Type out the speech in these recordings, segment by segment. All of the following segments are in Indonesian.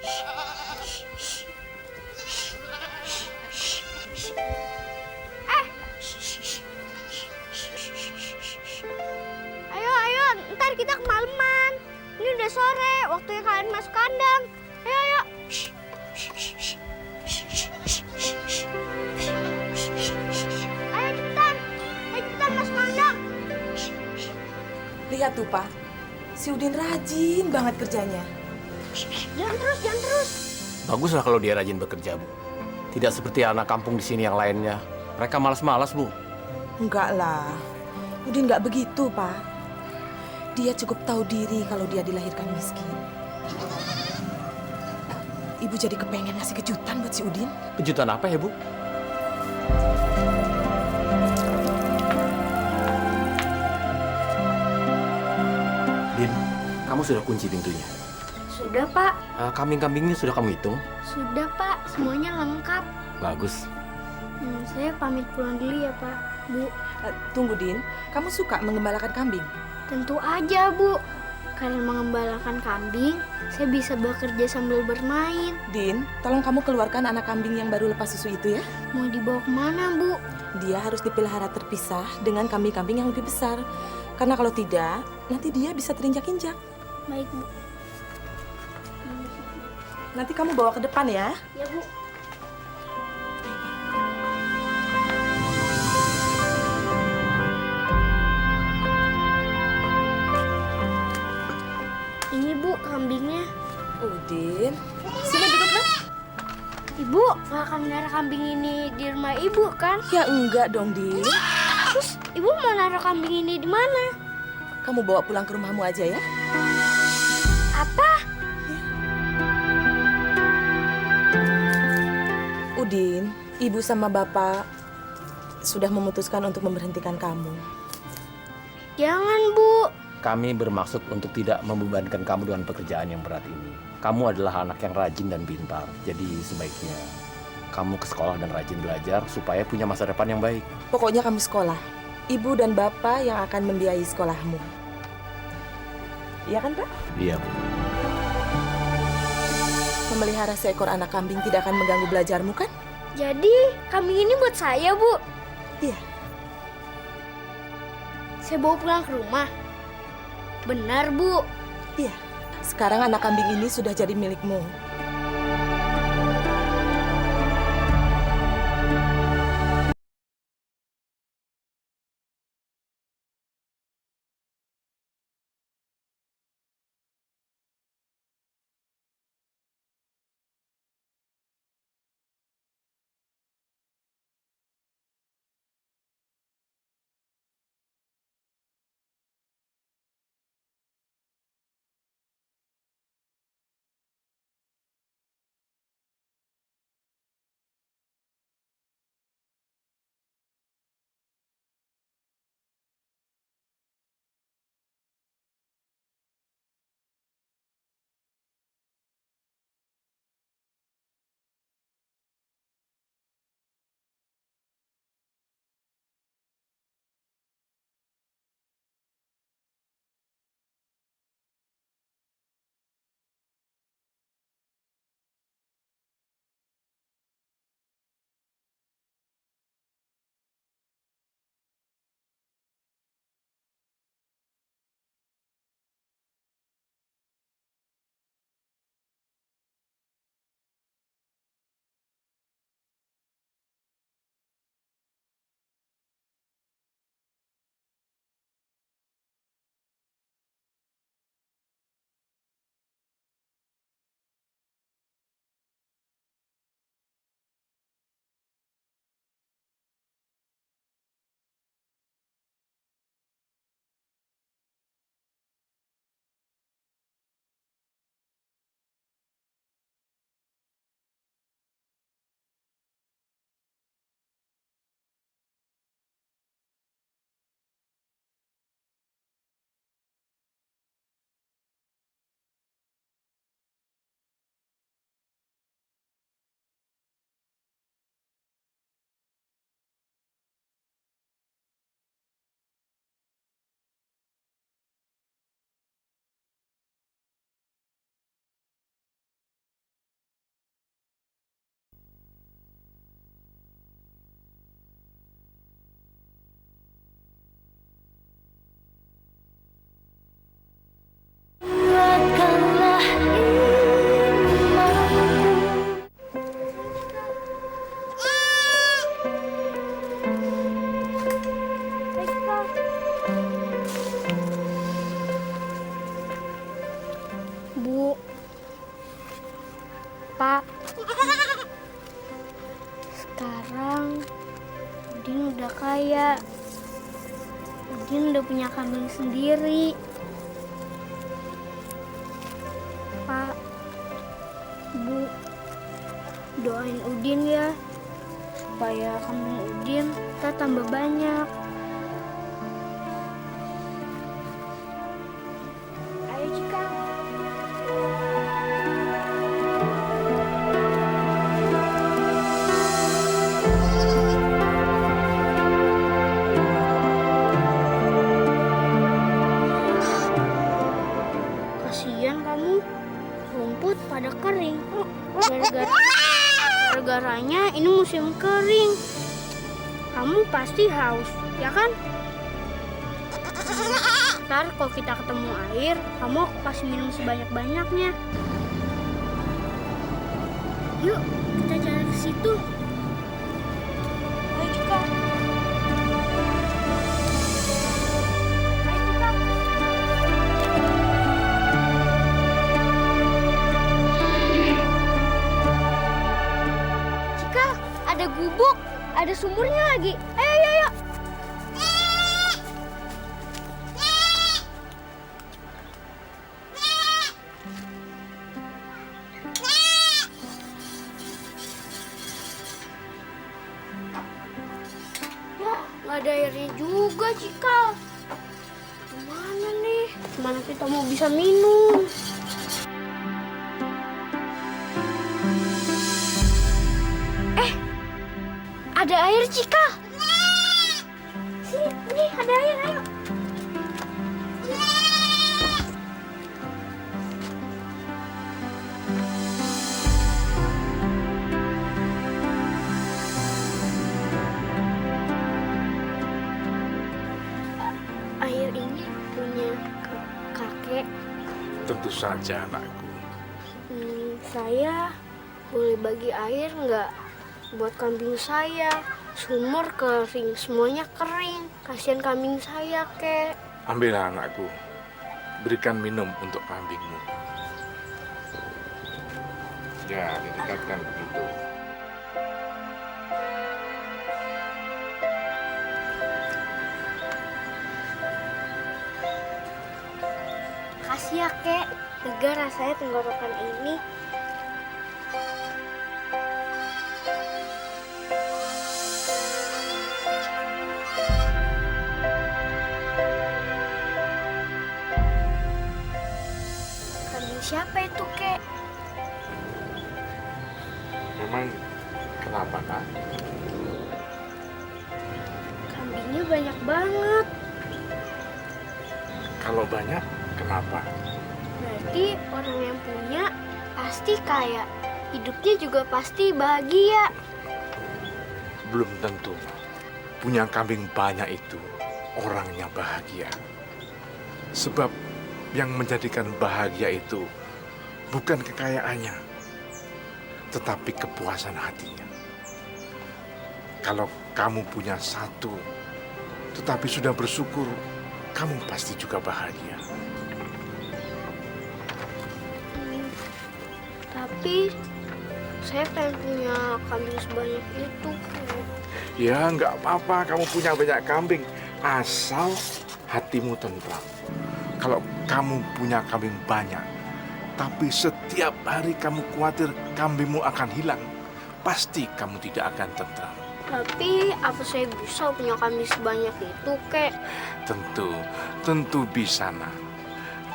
Ayo, ayo, ntar kita kemalaman. Ini udah sore, waktunya kalian masuk kandang. Ayo, ayo. Ayo cepetan, masuk kandang. Lihat tuh, Pak. Si Udin rajin banget kerjanya. Jangan terus. Baguslah kalau dia rajin bekerja, Bu. Tidak seperti anak kampung di sini yang lainnya. Mereka malas-malas, Bu. Enggak lah. Udin nggak begitu, Pak. Dia cukup tahu diri kalau dia dilahirkan miskin. Ibu jadi kepengen ngasih kejutan buat si Udin. Kejutan apa ya, Bu? Din, kamu sudah kunci pintunya. Sudah, Pak. Kambing-kambingnya sudah kamu hitung? Sudah, Pak. Semuanya lengkap. Bagus. Saya pamit pulang dulu ya, Pak. Bu, Tunggu, Din. Kamu suka mengembalakan kambing? tentu aja, Bu. Karena mengembalakan kambing, saya bisa bekerja sambil bermain. Din, tolong kamu keluarkan anak kambing yang baru lepas susu itu ya. Mau dibawa kemana, Bu? Dia harus dipelihara terpisah dengan kambing-kambing yang lebih besar. Karena kalau tidak, nanti dia bisa terinjak-injak. Baik, Bu. Nanti kamu bawa ke depan ya. Ya, Bu. Ini, Bu, kambingnya. Udin, sini duduk, Nak. Ibu, nggak akan naruh kambing ini di rumah Ibu, kan? Ya enggak dong, Din. Terus, Ibu mau naruh kambing ini di mana? Kamu bawa pulang ke rumahmu aja ya. Apa? Udin, Ibu sama Bapak sudah memutuskan untuk memberhentikan kamu. Jangan, Bu. Kami bermaksud untuk tidak membebankan kamu dengan pekerjaan yang berat ini. Kamu adalah anak yang rajin dan pintar. Jadi sebaiknya kamu ke sekolah dan rajin belajar supaya punya masa depan yang baik. Pokoknya kamu sekolah. Ibu dan Bapak yang akan membiayai sekolahmu. Iya kan, Pak? Iya, Bu. Memelihara seekor anak kambing tidak akan mengganggu belajarmu, kan? Jadi, kambing ini buat saya, Bu. Iya. Saya bawa pulang ke rumah. Benar, Bu. Iya. Sekarang anak kambing ini sudah jadi milikmu. Sekarang Udin udah kaya. Udin udah punya kambing sendiri. Pak, Bu, doain Udin ya, supaya kambing Udin kita tambah banyak. Ayo Cika. Kasihan kamu, rumput pada kering. Gara-garanya ini musim kering. Kamu pasti haus, ya kan? Ntar kalau kita ketemu air, kamu aku kasih minum sebanyak-banyaknya. Yuk, kita jalan ke situ. Ayo Cika. Ayo Cika. Cika, ada gubuk, ada sumurnya lagi. Ayo, ayo, ayo. Ya, nggak ada airnya juga, Cika. Gimana nih? Gimana kita mau bisa minum? Ada air, Cika. Sini, nih ada air, ayo. Air ini punya kakek. Tentu saja anakku. Saya boleh bagi air nggak buat kambing saya? Sumur kering, semuanya kering. Kasihan kambing saya, Kek. Ambillah anakku. Berikan minum untuk kambingmu. Ya, didekatkan begitu. Kasih ya, Kek. Lega rasanya tenggorokan ini. Kambing siapa itu, Kek? Memang kenapa, Nak? Kambingnya banyak banget. Kalau banyak, kenapa? Berarti orang yang punya pasti kaya. Hidupnya juga pasti bahagia. Belum tentu. Punya kambing banyak itu orangnya bahagia. Sebab yang menjadikan bahagia itu bukan kekayaannya, tetapi kepuasan hatinya. Kalau kamu punya satu, tetapi sudah bersyukur, kamu pasti juga bahagia. Tapi saya pengen punya kambing sebanyak itu. Ya, nggak apa-apa kamu punya banyak kambing, asal hatimu tentram. Kalau kamu punya kambing banyak, tapi setiap hari kamu khawatir kambingmu akan hilang, pasti kamu tidak akan tentram. Tapi apa saya bisa punya kambing sebanyak itu, Kek? Tentu bisa, Nak.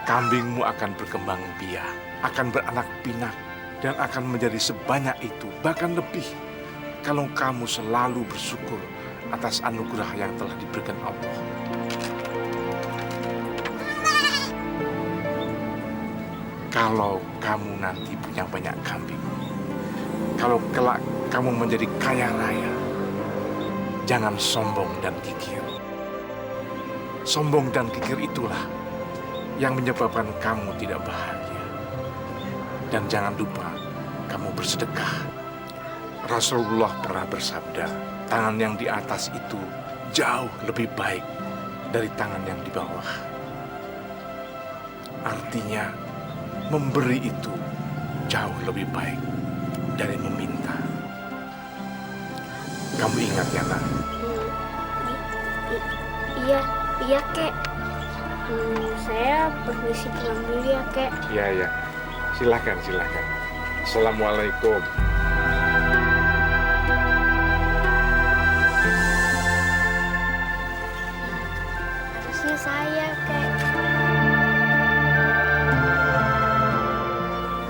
Kambingmu akan berkembang biak, akan beranak pinak, dan akan menjadi sebanyak itu, bahkan lebih. Kalau kamu selalu bersyukur atas anugerah yang telah diberikan Allah. Kalau kamu nanti punya banyak kambing, kalau kelak kamu menjadi kaya raya, jangan sombong dan kikir. Sombong dan kikir itulah yang menyebabkan kamu tidak bahagia. Dan jangan lupa kamu bersedekah. Rasulullah pernah bersabda, tangan yang di atas itu jauh lebih baik dari tangan yang di bawah. Artinya, memberi itu jauh lebih baik dari meminta. Kamu ingat ya, nak? Iya, iya kek. Saya permisi pulang dulu ya kek. Iya, iya. Silakan, silakan. Assalamualaikum. Harusnya saya kek.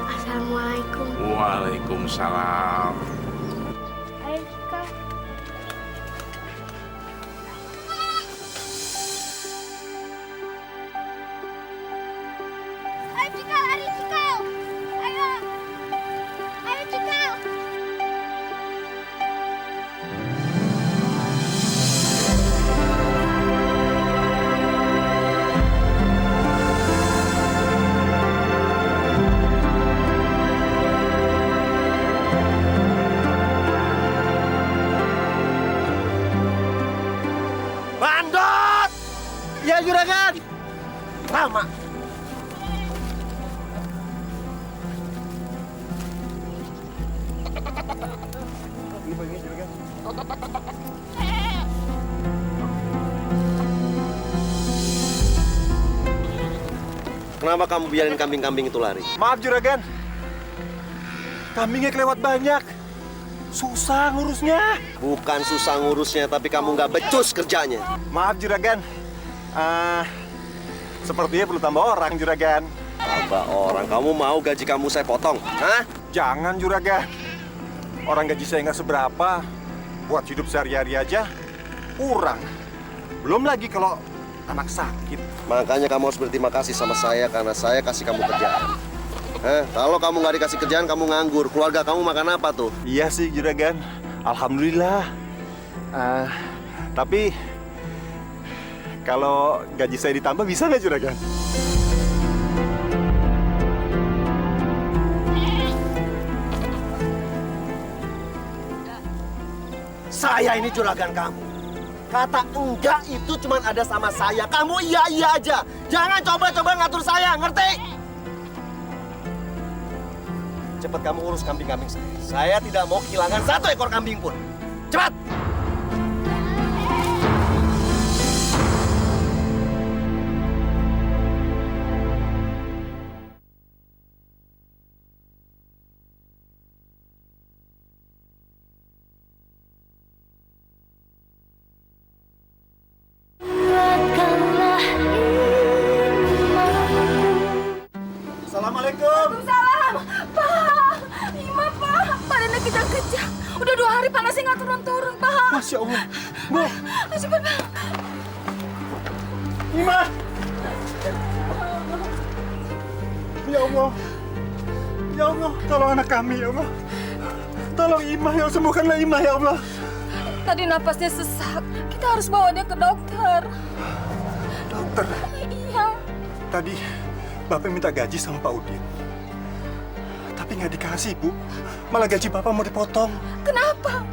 Assalamualaikum. Waalaikumsalam. Ayo kak. Ayo Cikal, ayo Cikal. Ayo. Ayo Cikal. Bandot! Ya juragan! Lama. Kenapa kamu biarin kambing-kambing itu lari? Maaf juragan, kambingnya kelewat banyak. Susah ngurusnya. Bukan susah ngurusnya, tapi kamu nggak becus kerjanya. Maaf juragan, sepertinya perlu tambah orang juragan. Tambah orang, kamu mau gaji kamu saya potong? Hah? Jangan juragan, orang gaji saya nggak seberapa. Buat hidup sehari-hari aja kurang. Belum lagi kalau anak sakit. Makanya kamu harus berterima kasih sama saya karena saya kasih kamu kerjaan. Kalau kamu nggak dikasih kerjaan, kamu nganggur. Keluarga kamu makan apa tuh? Iya sih juragan, alhamdulillah. Tapi kalau gaji saya ditambah bisa nggak juragan? Saya ini juragan kamu. Kata enggak itu cuma ada sama saya. Kamu iya aja. Jangan coba-coba ngatur saya, ngerti? Cepat kamu urus kambing-kambing saya. Saya tidak mau kehilangan satu ekor kambing pun. Cepat! Assalamualaikum. Salam, Pak. Ima, Pak. Badannya kejang-kejang. Udah 2 hari panasnya nggak turun-turun, Pak. Masya Allah. Bu, Cepat, Pak. Ima. Ya Allah. Ya Allah, tolong anak kami ya Allah. Tolong Ima ya, sembuhkanlah Ima ya Allah. Tadi napasnya sesak. Kita harus bawa dia ke dokter. Dokter, Iya. tadi Bapak minta gaji sama Pak Udin. Tapi nggak dikasih, Bu. Malah gaji Bapak mau dipotong. Kenapa?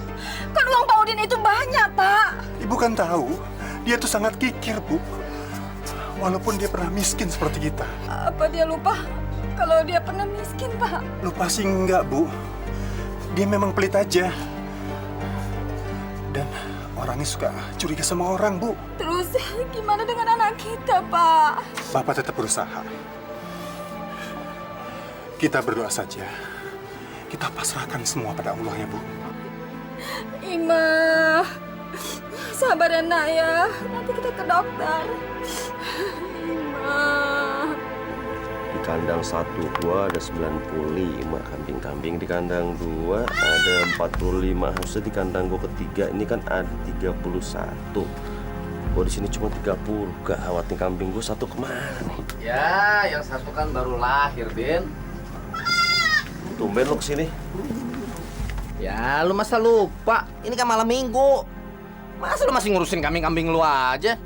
Kan uang Pak Udin itu banyak, Pak. Ibu kan tahu, dia tuh sangat kikir, Bu. Walaupun dia pernah miskin seperti kita. Apa dia lupa kalau dia pernah miskin, Pak? Lupa sih enggak, Bu. Dia memang pelit aja. Dan orangnya suka curiga sama orang, Bu. Terus gimana dengan anak kita, Pak? Bapak tetap berusaha. Kita berdoa saja. Kita pasrahkan semua pada Allah ya, Bu. Ima, sabar ya nak ya. Nanti kita ke dokter. Ima. Di kandang 1 gua ada 95 kambing-kambing. Di kandang 2 ada 45. Harusnya di kandang gua ketiga ini kan ada 31. Gua di sini cuma 30. Gawat nih, kambing gua satu kemana nih? Ya, yang satu kan baru lahir, Din. Tumben lu kesini. Ya, lu masa lupa? Ini kan malam minggu. Masa lu masih ngurusin kambing-kambing lu aja?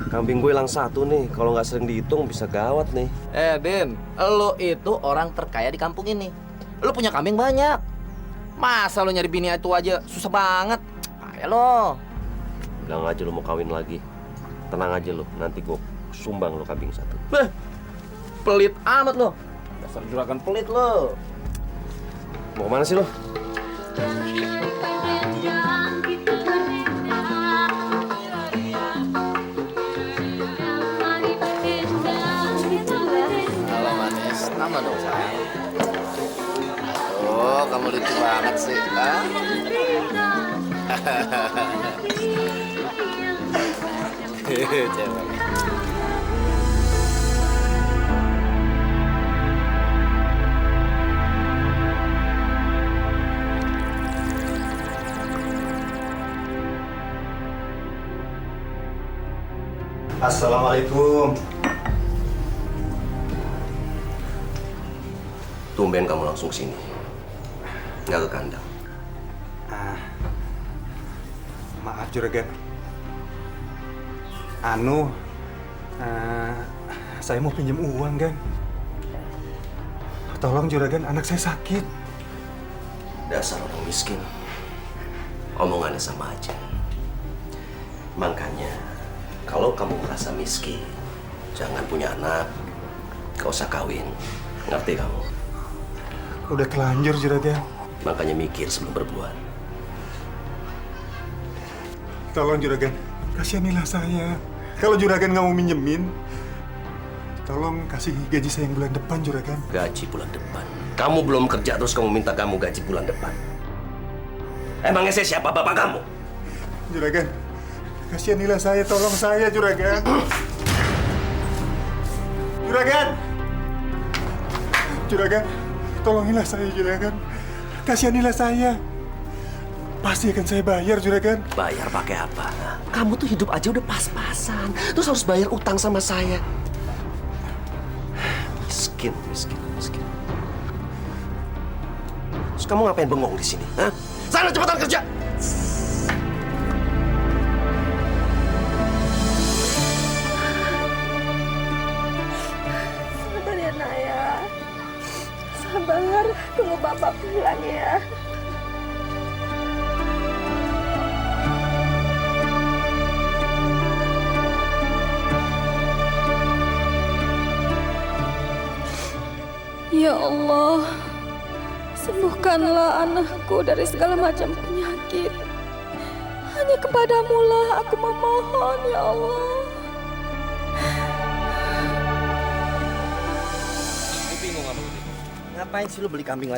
Kambing gue hilang 1 nih. Kalau nggak sering dihitung bisa gawat nih. Din, lu itu orang terkaya di kampung ini. Lu punya kambing banyak. Masa lu nyari bini itu aja susah banget? Payah lo. Bilang aja lu mau kawin lagi. Tenang aja lu. Nanti gue sumbang lu kambing 1. Beh, pelit amat lo. Dasar juragan pelit lo. Mau kemana sih lu? lucu banget sih. Ah. Cewek. Assalamualaikum. Tumben kamu langsung sini. Nggak ke kandang. Maaf Juragan. Anu, saya mau pinjam uang, Gan. Tolong Juragan, anak saya sakit. Dasar orang miskin. Omongannya sama aja. Makanya, kalau kamu merasa miskin, jangan punya anak. Gak usah kawin. Ngerti kamu? Udah telanjur Juragan. Makanya mikir sebelum berbuat. Tolong Juragan, kasihanilah saya. Kalau Juragan nggak mau minjemin, tolong kasih gaji saya yang bulan depan, Juragan. Gaji bulan depan. Kamu belum kerja terus kamu minta kamu gaji bulan depan. Emangnya saya siapa bapak kamu? Juragan, kasihanilah saya, tolong saya, Juragan. Juragan! Juragan, tolongilah saya, Juragan. Kasihanilah saya. Pasti akan saya bayar, Juragan. Bayar pakai apa? Kamu tuh hidup aja udah pas-pasan. Terus harus bayar utang sama saya. Miskin, miskin, miskin. Terus kamu ngapain bengong di sini? Hah? Sana cepetan kerja! Sabar ya Naya. Sabar, tunggu Bapak pulang ya. Ya Allah, sembuhkanlah anakku dari segala macam penyakit. Hanya kepadamu-lah aku memohon, ya Allah. Gue bingung sama lu. Ngapain sih lu beli kambing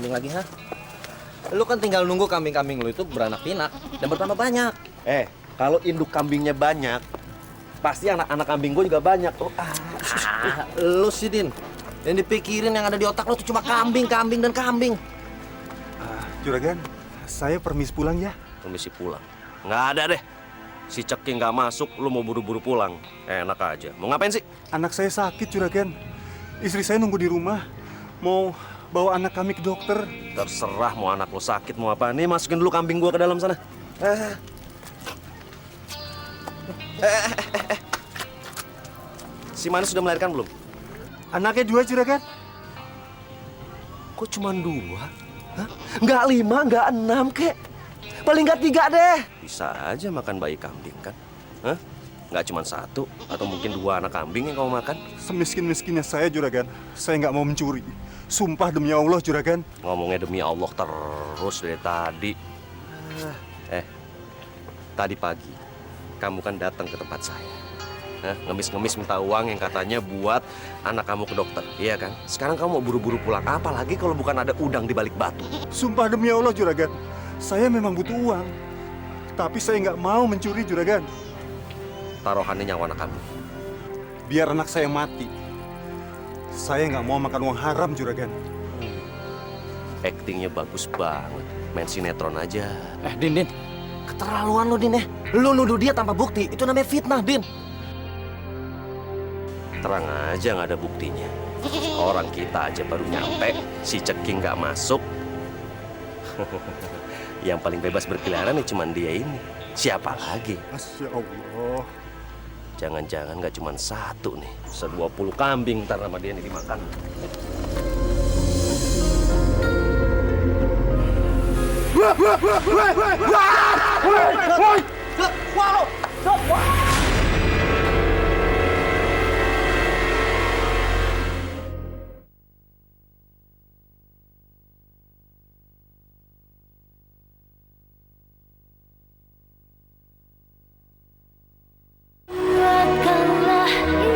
lagi, ha? Lu kan tinggal nunggu kambing-kambing lu itu beranak pinak dan bertambah banyak. Kalau induk kambingnya banyak, pasti anak-anak kambing gue juga banyak. Lu sih, Din. Yang dipikirin yang ada di otak lu tuh cuma kambing, kambing, dan kambing. Juragan, saya permis pulang ya. Permisi pulang. Nggak ada deh. Si Ceking nggak masuk, lu mau buru-buru pulang. Enak aja. Mau ngapain sih? Anak saya sakit, Juragan. Istri saya nunggu di rumah. Mau bawa anak kami ke dokter. Terserah mau anak lo sakit, mau apa. Nih, masukin dulu kambing gua ke dalam sana. Si Manis sudah melahirkan belum? Anaknya 2, Juragan. Kok cuma 2? Hah? Nggak 5, nggak 6, kek. Paling nggak 3 deh. Bisa aja makan bayi kambing, kan? Hah? Nggak cuma 1, atau mungkin 2 anak kambing yang kamu makan. Semiskin-miskinnya saya, Juragan. Saya nggak mau mencuri. Sumpah demi Allah, Juragan. Ngomongnya demi Allah terus dari tadi. Tadi pagi, kamu kan datang ke tempat saya. Ngemis-ngemis minta uang yang katanya buat anak kamu ke dokter, iya kan? Sekarang kamu mau buru-buru pulang, apalagi kalau bukan ada udang di balik batu. Sumpah demi Allah, Juragan. Saya memang butuh uang. Tapi saya nggak mau mencuri, Juragan. Taruhannya nyawa anak kamu. Biar anak saya mati. Saya nggak mau makan uang haram, Juragan. Aktingnya bagus banget, main sinetron aja. Din. Keterlaluan lu, Din, ya. Lu nuduh dia tanpa bukti, itu namanya fitnah, Din. Terang aja nggak ada buktinya. Orang kita aja baru nyampe, si Ceking nggak masuk. Yang paling bebas berkeliaran ya cuma dia ini. Siapa lagi? Masya Allah. Jangan-jangan nggak cuma 1 nih. 20 kambing ntar sama dia nih dimakan. Kuatkanlah imanku.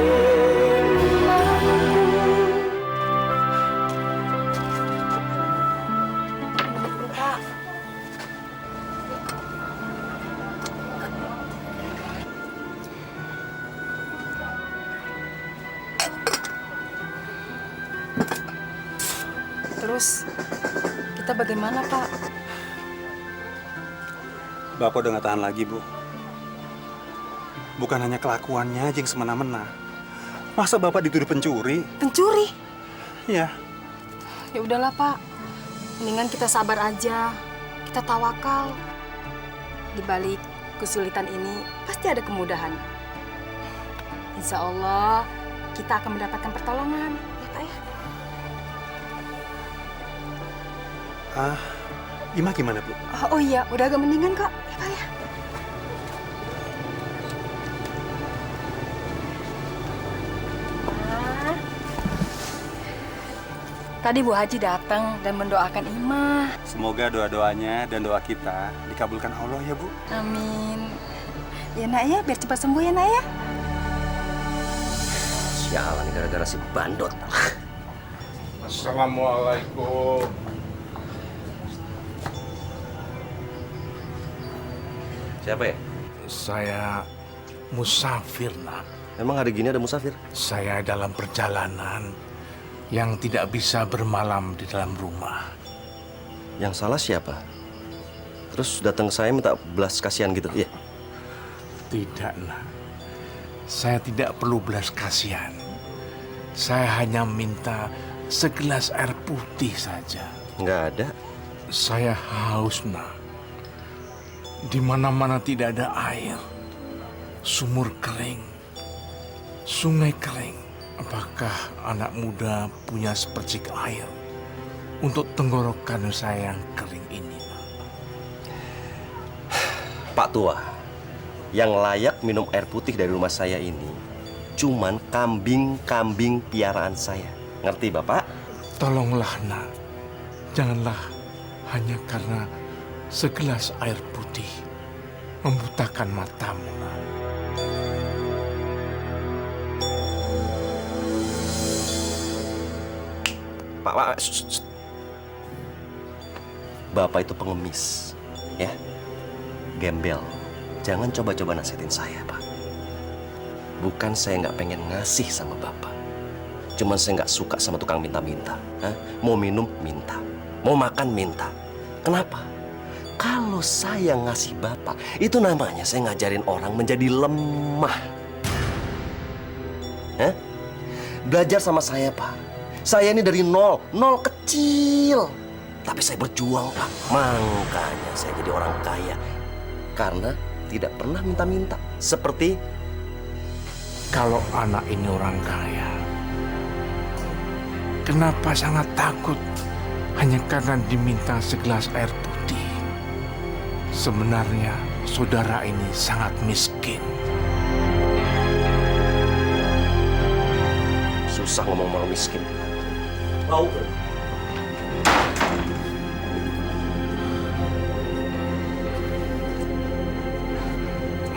terus, kita bagaimana, Pak? Bapak udah nggak tahan lagi, Bu. Bukan hanya kelakuannya aja yang semena-mena. Masa Bapak dituduh pencuri? Pencuri? Iya. Ya udahlah, Pak. Mendingan kita sabar aja. Kita tawakal. Di balik kesulitan ini pasti ada kemudahan. Insya Allah kita akan mendapatkan pertolongan, ya Pak ya. Ima gimana, Bu? Oh iya, udah agak mendingan kok, ya Pak ya. Tadi Bu Haji datang dan mendoakan Ima. Semoga doa-doanya dan doa kita dikabulkan Allah ya, Bu. Amin. Ya nak ya, biar cepat sembuh ya nak ya. Sialan gara-gara si bandot. Assalamualaikum. Siapa ya? Saya musafir, nak. Emang hari gini ada musafir? Saya dalam perjalanan yang tidak bisa bermalam di dalam rumah. Yang salah siapa? Terus datang ke saya minta belas kasihan gitu, ya? Tidak, nak. Saya tidak perlu belas kasihan. Saya hanya minta segelas air putih saja. Nggak ada. Saya haus, nak. Di mana-mana tidak ada air. Sumur kering. Sungai kering. Apakah anak muda punya sepercik air untuk tenggorokan saya yang kering ini, nak? Pak Tua, yang layak minum air putih dari rumah saya ini cuman kambing-kambing piaraan saya. Ngerti, Bapak? Tolonglah, nak. Janganlah hanya karena segelas air putih membutakan matamu, nak. Pak, shh, shh. Bapak itu pengemis, ya. Gembel. Jangan coba-coba nasihatin saya, Pak. Bukan saya nggak pengen ngasih sama Bapak. Cuman saya nggak suka sama tukang minta-minta. Mau minum, minta. Mau makan, minta. Kenapa? Kalau saya ngasih Bapak, itu namanya saya ngajarin orang menjadi lemah. Belajar sama saya, Pak. Saya ini dari nol kecil. Tapi saya berjuang, Pak. Makanya saya jadi orang kaya. Karena tidak pernah minta-minta. Seperti Kalau anak ini orang kaya, kenapa sangat takut hanya karena diminta segelas air putih? Sebenarnya saudara ini sangat miskin. susah ngomong orang miskin. Tahu?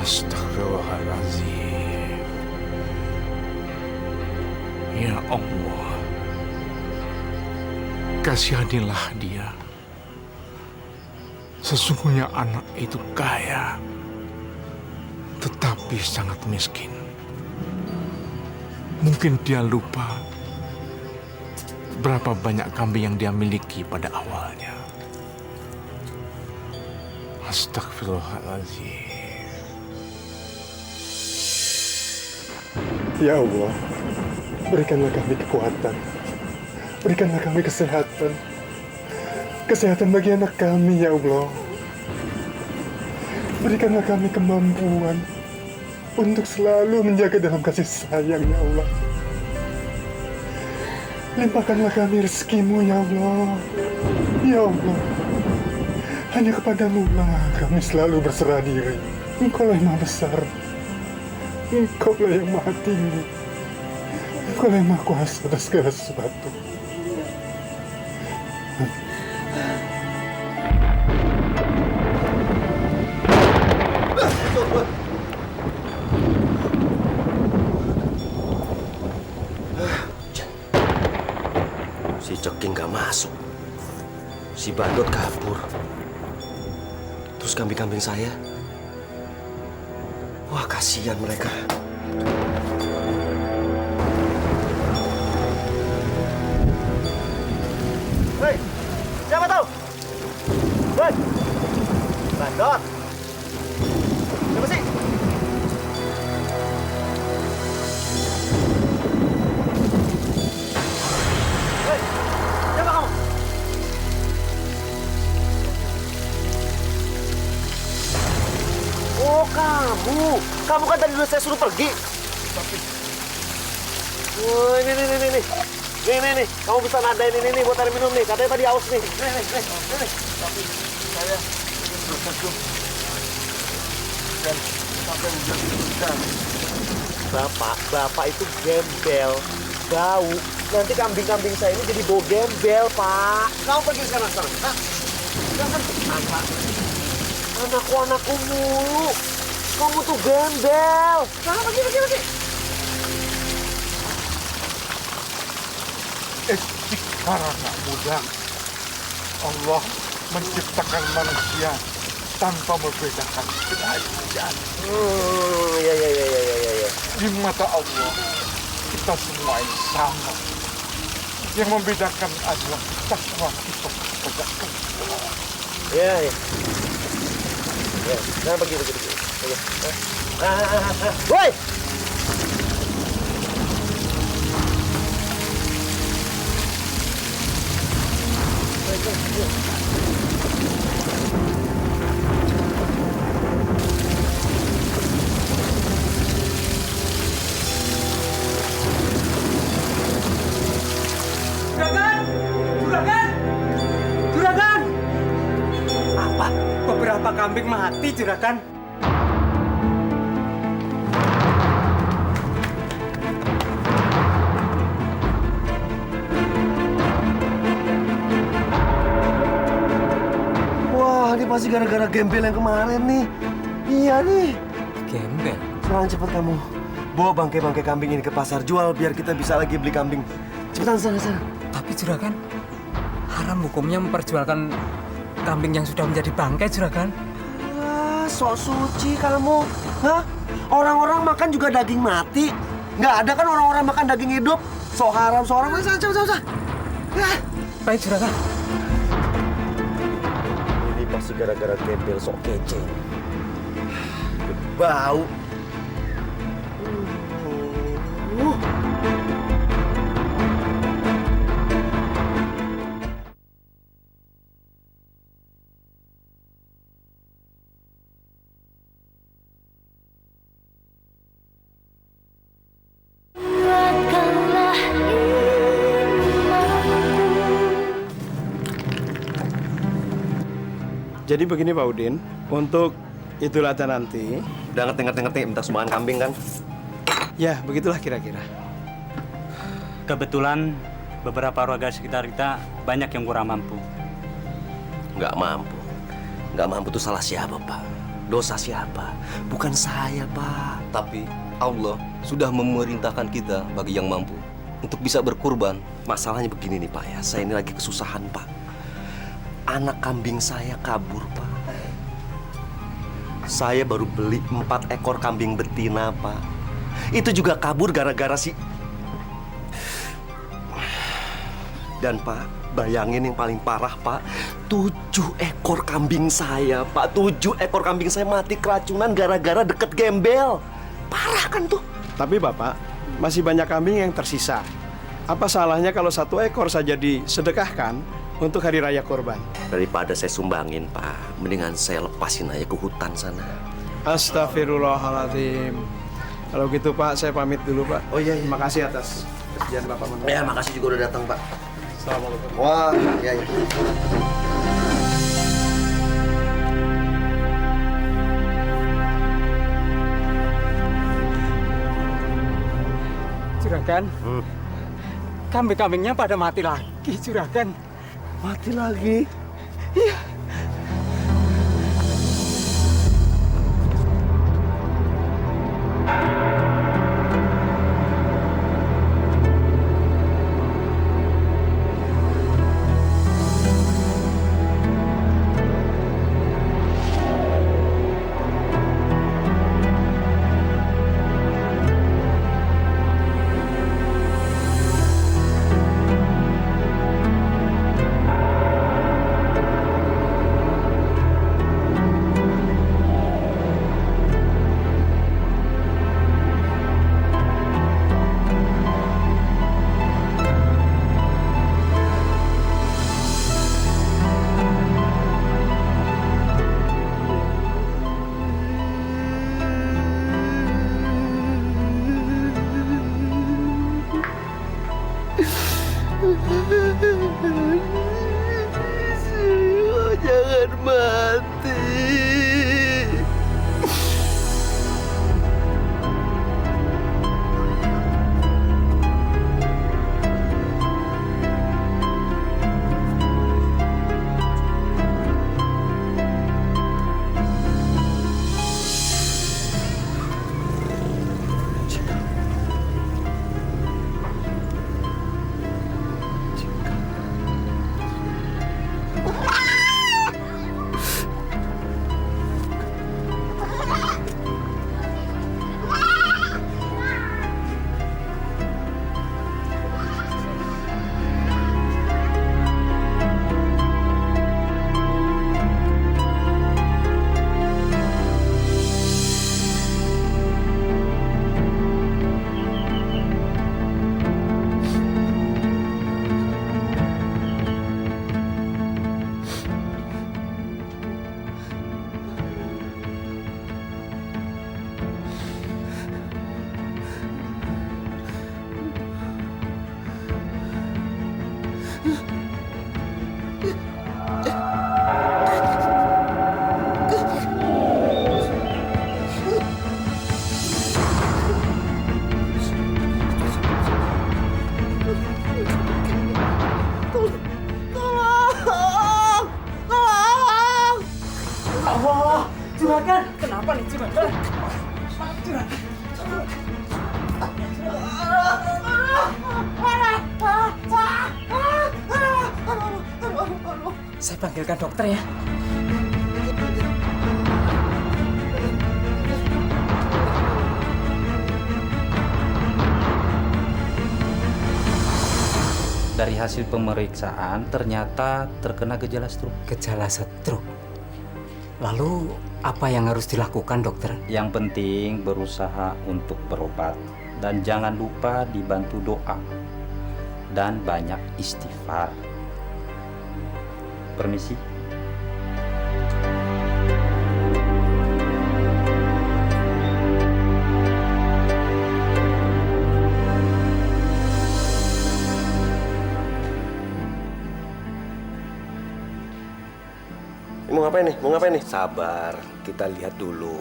Astagfirullahaladzim. Ya Allah, kasihanilah dia. Sesungguhnya anak itu kaya, tetapi sangat miskin. Mungkin dia lupa berapa banyak kambing yang dia miliki pada awalnya. Astagfirullahaladzim. Ya Allah, berikanlah kami kekuatan, berikanlah kami kesehatan, kesehatan bagi anak kami, ya Allah. Berikanlah kami kemampuan untuk selalu menjaga dalam kasih sayang, ya Allah. Limpahkanlah kami rezeki-Mu, ya Allah. Ya Allah, hanya kepadamu lah kami selalu berserah diri. Engkau lah yang maha besar. Engkau lah yang maha tinggi. Engkau lah yang maha kuasa atas segala sesuatu. Si Ceking gak masuk. Si Bandot kabur. Terus kambing-kambing saya. Wah, kasihan mereka. Hei, siapa tahu? Hei, bandot. Siapa sih? Hei, siapa kamu? Oh, kamu. Kamu kan tadi udah saya suruh pergi. Oh, ini. Nih. Kamu bisa nadain ini buat air minum nih. Katanya tadi haus nih. Nih. Tapi saya ingin berteduh dan sampai hujan turunkan. Bapak itu gembel, bau. Nanti kambing-kambing saya ini jadi bau gembel, Pak. Kamu pergi sekarang. Hah? Anakku mulu. Kamu tuh gembel. Nah, pergi. Karena mudah Allah menciptakan manusia tanpa membedakan derajat. Iya. Di mata Allah kita semua ini sama. Yang membedakan adalah takwa kita kepada Allah. Iya. Ya, jangan pergi. Woi! Juragan! Apa? Beberapa kambing mati, Juragan. Wah, ini pasti gara-gara gembel yang kemarin nih. Iya nih. Gembel? Sekarang cepat kamu. Bawa bangkai-bangkai kambing ini ke pasar. Jual biar kita bisa lagi beli kambing. Cepetan sana. Tapi Juragan, haram hukumnya memperjualkan kambing yang sudah menjadi bangkai, Juragan. Ah, sok suci kamu. Hah? Orang-orang makan juga daging mati. Nggak ada kan orang-orang makan daging hidup. Sok haram. Cepat. Baik, Juragan. Ini pasti gara-gara gembel sok kece. Bau. Jadi begini Pak Udin, untuk Idul Adha nanti, Udah ngerti minta sumbangan kambing kan? ya begitulah kira-kira. Kebetulan beberapa warga sekitar kita banyak yang kurang mampu. Nggak mampu. Nggak mampu itu salah siapa, Pak? Dosa siapa? Bukan saya, Pak. Tapi Allah sudah memerintahkan kita bagi yang mampu untuk bisa berkurban. Masalahnya begini nih, Pak ya. Saya ini lagi kesusahan, Pak. Anak kambing saya kabur, Pak. Saya baru beli 4 ekor kambing betina, Pak. Itu juga kabur gara-gara si... Dan Pak, bayangin yang paling parah, Pak. 7 ekor kambing saya, Pak. 7 ekor kambing saya mati keracunan gara-gara deket gembel. Parah kan tuh? Tapi Bapak, masih banyak kambing yang tersisa. Apa salahnya kalau 1 ekor saja disedekahkan untuk hari raya kurban? Daripada saya sumbangin, Pak, mendingan saya lepasin aja ke hutan sana. Astagfirullahaladzim. Kalau gitu Pak, saya pamit dulu Pak. Oh iya. Terima kasih atas kesediaan Bapak menolong. Ya, makasih juga udah datang, Pak. Assalamualaikum. Wah, iya. Juragan, kambing-kambingnya pada mati lagi, Juragan. Mati lagi? Iya. Allah, juragan. Kenapa nih juragan? Juragan. Saya panggilkan dokter ya. Dari hasil pemeriksaan ternyata terkena gejala stroke. Gejala stroke. Lalu apa yang harus dilakukan dokter? Yang penting berusaha untuk berobat dan jangan lupa dibantu doa dan banyak istighfar. Permisi. Mau ngapain nih? Mau ngapain nih? Sabar, kita lihat dulu.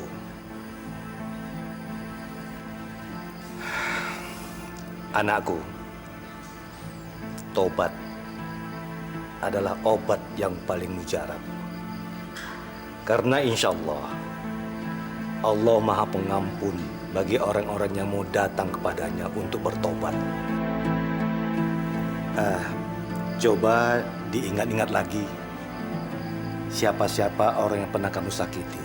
Anakku, tobat adalah obat yang paling mujarab. Karena insya Allah, Allah Maha Pengampun bagi orang-orang yang mau datang kepadanya untuk bertobat. Coba diingat-ingat lagi. Siapa-siapa orang yang pernah kamu sakiti?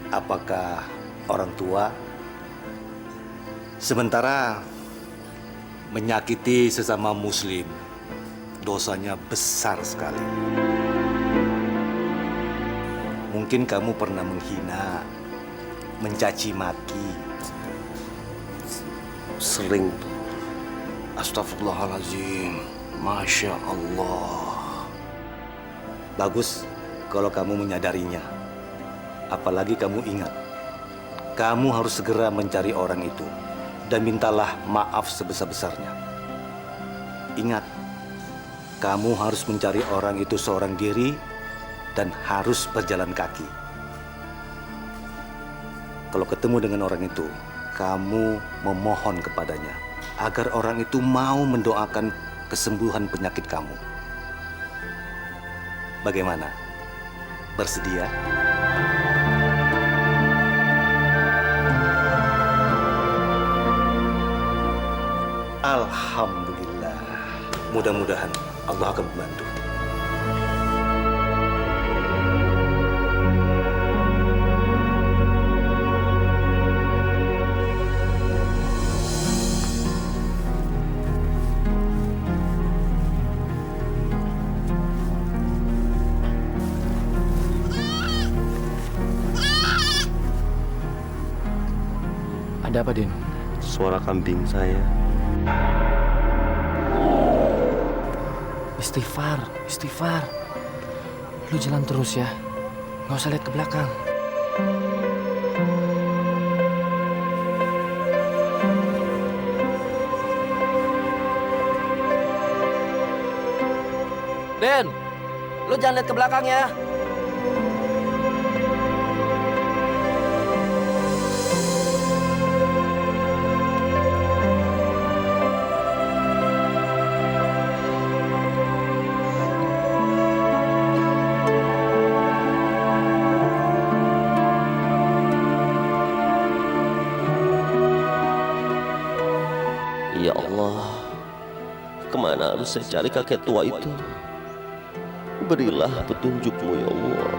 Apakah orang tua? Sementara menyakiti sesama muslim, dosanya besar sekali. Mungkin kamu pernah menghina, mencaci maki. Sering. Astagfirullahaladzim. Masya Allah. Bagus kalau kamu menyadarinya. Apalagi kamu ingat, kamu harus segera mencari orang itu dan mintalah maaf sebesar-besarnya. Ingat, kamu harus mencari orang itu seorang diri dan harus berjalan kaki. Kalau ketemu dengan orang itu, kamu memohon kepadanya agar orang itu mau mendoakan kesembuhan penyakit kamu. Bagaimana? Bersedia? Alhamdulillah. Mudah-mudahan Allah akan membantu. Ada apa, Din? Suara kambing saya. Istighfar, istighfar. Lu jalan terus ya. Nggak usah lihat ke belakang. Den, lu jangan lihat ke belakang ya. Ya Allah, kemana harus saya cari kakek tua itu? Berilah petunjukmu ya Allah.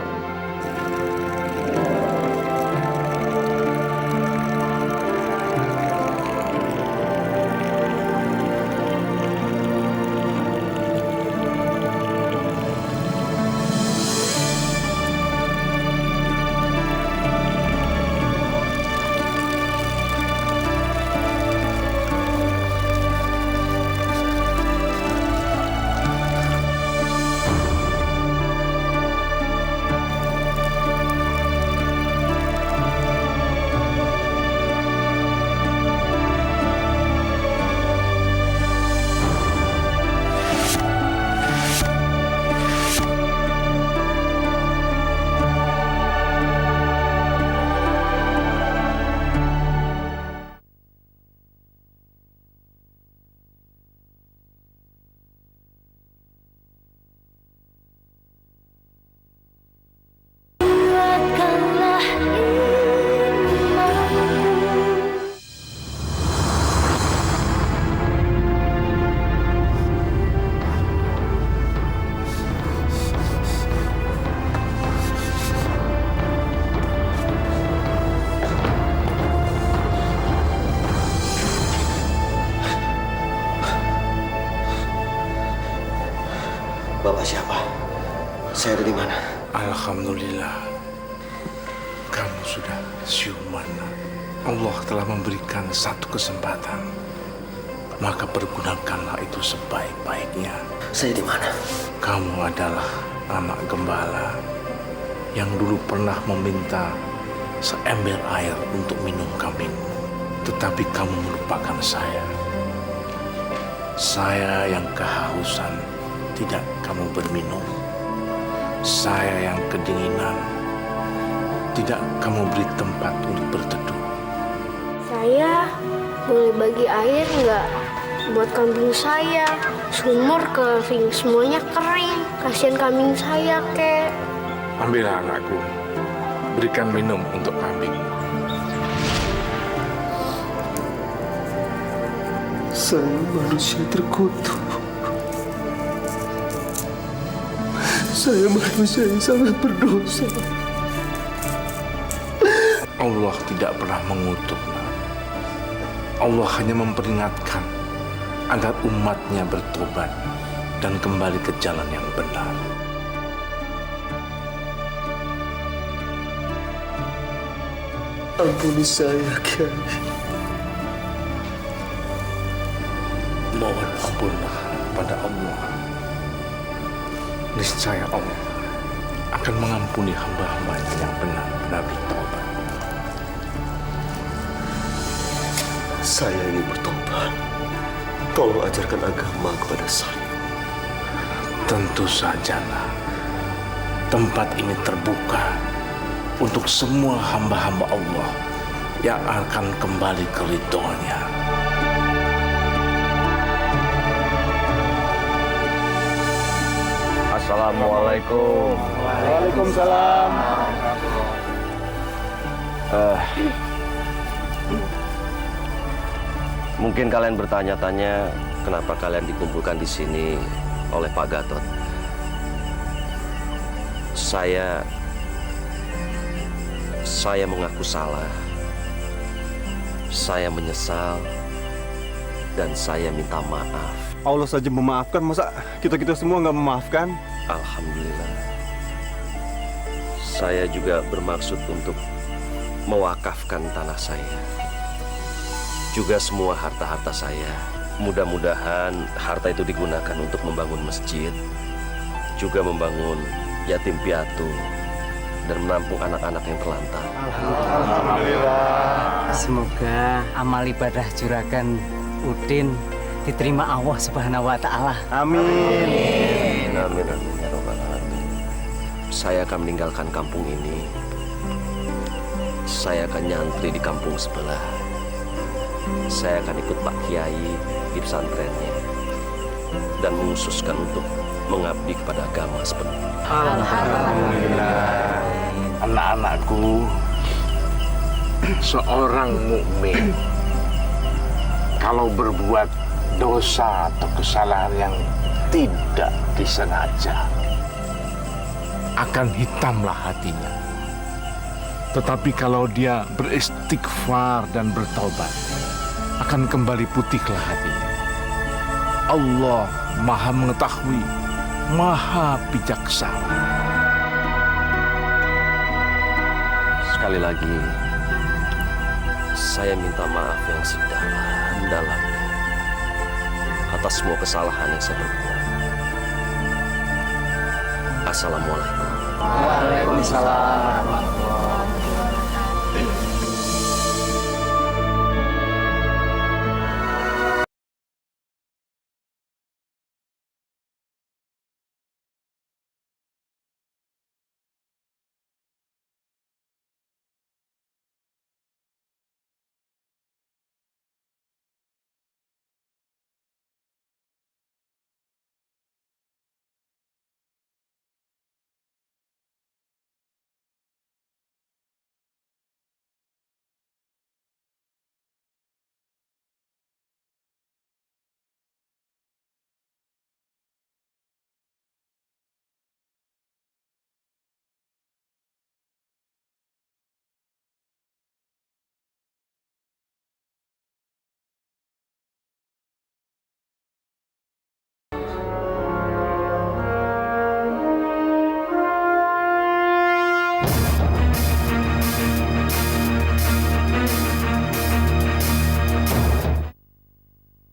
Kamu sudah siuman. Allah telah memberikan satu kesempatan. Maka pergunakanlah itu sebaik-baiknya. Saya di mana? Kamu adalah anak gembala yang dulu pernah meminta seember air untuk minum kambing. Tetapi kamu melupakan saya. Saya yang kehausan, tidak kamu berminum. Saya yang kedinginan, tidak kamu beri tempat untuk berteduh. Saya boleh bagi air nggak buat kambing saya? Sumur kering, semuanya kering. Kasihan kambing saya, kek. Ambillah anakku, berikan minum untuk kambing. Saya manusia terkutuk. Saya manusia yang sangat berdosa. Allah tidak pernah mengutuk. Allah hanya memperingatkan agar umatnya bertobat dan kembali ke jalan yang benar. Ampuni saya, Kiai. Mohon ampunlah pada Allah. Niscaya Allah akan mengampuni hamba-hambanya yang benar-benar bertobat. Saya ingin bertobat. Tolong ajarkan agama kepada saya. Tentu saja, nak. Tempat ini terbuka untuk semua hamba-hamba Allah yang akan kembali ke ridhonya. Assalamualaikum. Waalaikumsalam. Mungkin kalian bertanya-tanya kenapa kalian dikumpulkan di sini oleh Pak Gatot. Saya mengaku salah. Saya menyesal dan saya minta maaf. Allah saja memaafkan, masa kita semua nggak memaafkan? Alhamdulillah. Saya juga bermaksud untuk mewakafkan tanah saya. Juga semua harta-harta saya. Mudah-mudahan harta itu digunakan untuk membangun masjid, juga membangun yatim piatu, dan menampung anak-anak yang terlantar. Alhamdulillah. Semoga amal ibadah juragan Udin diterima Allah Subhanahu wa Ta'ala. Amin. Amin, amin, ya Rabbal alamin. Saya akan meninggalkan kampung ini. Saya akan nyantri di kampung sebelah. Saya akan ikut Pak Kiai di pesantrennya dan mengususkan untuk mengabdi kepada agama sepenuhnya. Alhamdulillah. Anak-anakku, seorang mukmin kalau berbuat dosa atau kesalahan yang tidak disengaja, akan hitamlah hatinya. Tetapi kalau dia beristighfar dan bertobat, akan kembali putihlah hatinya. Allah Maha mengetahui, Maha bijaksana. Sekali lagi, saya minta maaf yang sedalam-dalamnya atas semua kesalahan yang saya perbuat. Assalamualaikum. Waalaikumsalam.